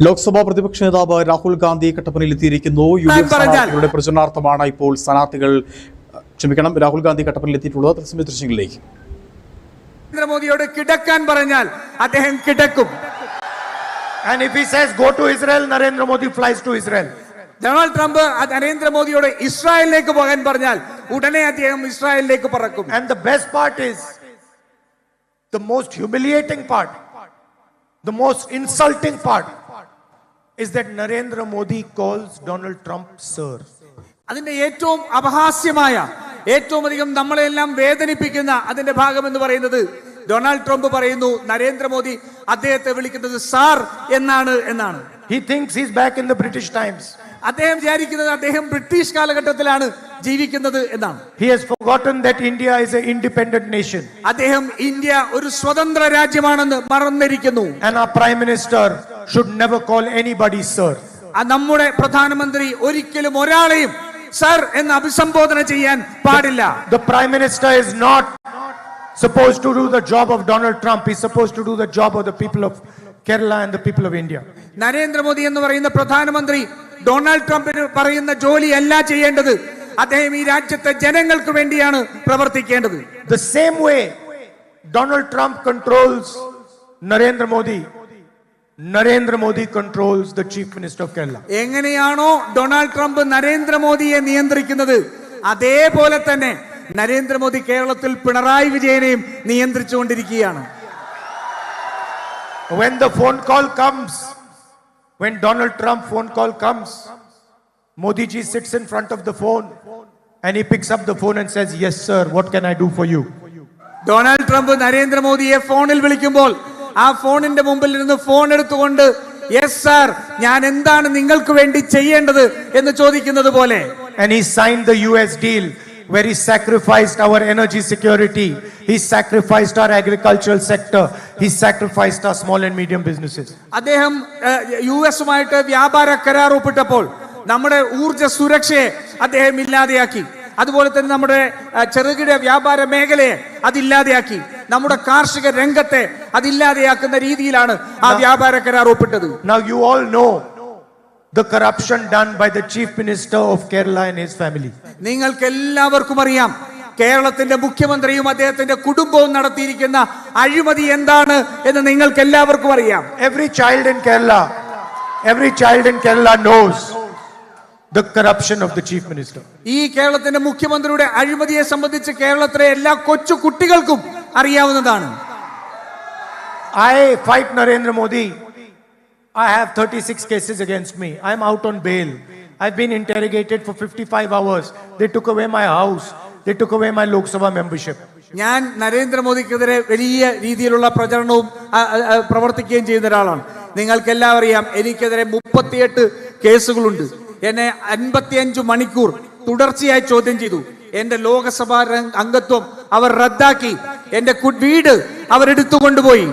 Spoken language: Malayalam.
ലോക്സഭാ പ്രതിപക്ഷ നേതാവ് രാഹുൽ ഗാന്ധി കട്ടപ്പനയിൽ എത്തിയിരിക്കുന്നു. യുടെ പ്രചരണാർത്ഥമാണ് ഇപ്പോൾ സ്ഥാനാർത്ഥികൾ രാഹുൽ ഗാന്ധി കട്ടപ്പനയിൽ എത്തിയിട്ടുള്ളത്. തത്സമയ ദൃശ്യങ്ങളിലേക്ക്. നരേന്ദ്രമോദിയോട് കിടക്കാൻ പറഞ്ഞാൽ അദ്ദേഹം കിടക്കും. And if he says go to Israel, Narendra Modi flies to Israel. Donald Trump നരേന്ദ്രമോദിയോട് ഇസ്രായേലിലേക്ക് പോകാൻ പറഞ്ഞാൽ ഉടനെ അദ്ദേഹം ഇസ്രായേലിലേക്ക് പറക്കും. And the best part is, the most humiliating part, the most insulting part is that Narendra Modi calls Donald Trump sir. അതിന്റെ ഏറ്റവും അപഹാസ്യമായ, ഏറ്റവും അധികം നമ്മളെല്ലാം വേദനിപ്പിക്കുന്ന അതിന്റെ ഭാഗം എന്ന് പറയുന്നത് ഡൊണാൾഡ് ട്രംപ് പറയുന്നു നരേന്ദ്രമോദി അദ്ദേഹത്തെ വിളിക്കുന്നത് സാർ എന്നാണ്. He thinks he's back in the British times. അദ്ദേഹം വിചാരിക്കുന്നത് അദ്ദേഹം ബ്രിട്ടീഷ് കാലഘട്ടത്തിലാണ് ജീവിക്കുന്നത് എന്നാണ്. He has forgotten that India is an independent nation. അദ്ദേഹം ഇന്ത്യ ഒരു സ്വതന്ത്ര രാജ്യമാണെന്ന് മറന്നിരിക്കുന്നു. And our prime minister should never call anybody sir. നമ്മുടെ പ്രധാനമന്ത്രി ഒരിക്കലും ഒരാളെയും സർ എന്ന് അഭിസംബോധന ചെയ്യാൻ പാടില്ല. The prime minister is not supposed to do the job of Donald Trump. He's supposed to do the job of the people of Kerala and the people of India. Narendra Modi എന്ന് പറയുന്ന പ്രധാനമന്ത്രി ഡൊണാൾഡ് ട്രംപിന് പറയുന്ന ജോലിയല്ല ചെയ്യേണ്ടത്. അദ്ദേഹം ഈ രാജ്യത്തെ ജനങ്ങൾക്ക് വേണ്ടിയാണ് പ്രവർത്തിക്കേണ്ടത്. The same way Donald Trump controls Narendra Modi controls the chief minister of Kerala. എങ്ങനെയാണോ ഡൊണാൾഡ് ട്രംപ് നരേന്ദ്രമോദിയെ നിയന്ത്രിക്കുന്നത് അതേപോലെ തന്നെ നരേന്ദ്രമോദി കേരളത്തിൽ Pinarayi വിജയനെയും നിയന്ത്രിച്ചുകൊണ്ടിരിക്കുകയാണ്. When the phone call comes, when Donald Trump phone call comes, Modi ji sits in front of the phone and he picks up the phone and says, yes sir, what can I do for you? Donald Trump നരേന്ദ്രമോദിയെ ഫോണിൽ വിളിക്കുമ്പോൾ ആ ഫോണിന്റെ മുമ്പിൽ ഇരുന്ന് ഫോൺ എടുത്തുകൊണ്ട് യെസ് സാർ, ഞാൻ എന്താണ് നിങ്ങൾക്ക് വേണ്ടി ചെയ്യേണ്ടത് എന്ന് ചോദിക്കുന്നത് പോലെ. And he signed the US deal where he sacrificed our energy security, he sacrificed our agricultural sector, he sacrificed our small and medium businesses. അദ്ദേഹം യുഎസുമായിട്ട് വ്യാപാര കരാർ ഒപ്പിട്ടപ്പോൾ നമ്മുടെ ഊർജ്ജ സുരക്ഷയെ അദ്ദേഹം ഇല്ലാതെയാക്കി. അതുപോലെ തന്നെ നമ്മുടെ ചെറുകിട വ്യാപാര മേഖലയെ അതില്ലാതെയാക്കി. നമ്മുടെ കാർഷിക രംഗത്തെ അതില്ലാതെയാക്കുന്ന രീതിയിലാണ് ആ വ്യാപാര കരാർ ഒപ്പിട്ടത്. Now you all know the corruption done by the chief minister of Kerala and his family. നിങ്ങൾക്ക് എല്ലാവർക്കും അറിയാം കേരളത്തിന്റെ മുഖ്യമന്ത്രിയും അദ്ദേഹത്തിന്റെ കുടുംബവും നടത്തിയിരിക്കുന്ന അഴിമതി എന്താണ് എന്ന് നിങ്ങൾക്ക് എല്ലാവർക്കും അറിയാം. Every child in Kerala knows the corruption of the chief minister. ഈ കേരളത്തിന്റെ മുഖ്യമന്ത്രിയുടെ അഴിമതിയെ സംബന്ധിച്ച് കേരളത്തിലെ എല്ലാ കൊച്ചു കുട്ടികൾക്കും അറിയാവുന്നതാണ്. I fight Narendra Modi. I have 36 cases against me. I am out on bail. I've been interrogated for 55 hours. They took away my house. They took away my Lok Sabha membership. ഞാൻ നരേന്ദ്രമോദിക്കെതിരെ വലിയ രീതിയിലുള്ള പ്രചരണവും പ്രവർത്തിക്കുകയും ചെയ്യുന്ന ഒരാളാണ്. നിങ്ങൾക്കെല്ലാം അറിയാം എനിക്കെതിരെ 38 കേസുകളുണ്ട്. എന്നെ 55 മണിക്കൂർ തുടർച്ചയായി ചോദ്യം ചെയ്തു. എന്റെ ലോകസഭാ അംഗത്വം അവർ റദ്ദാക്കി. എന്റെ വീട് അവരെടുത്തുകൊണ്ടുപോയി.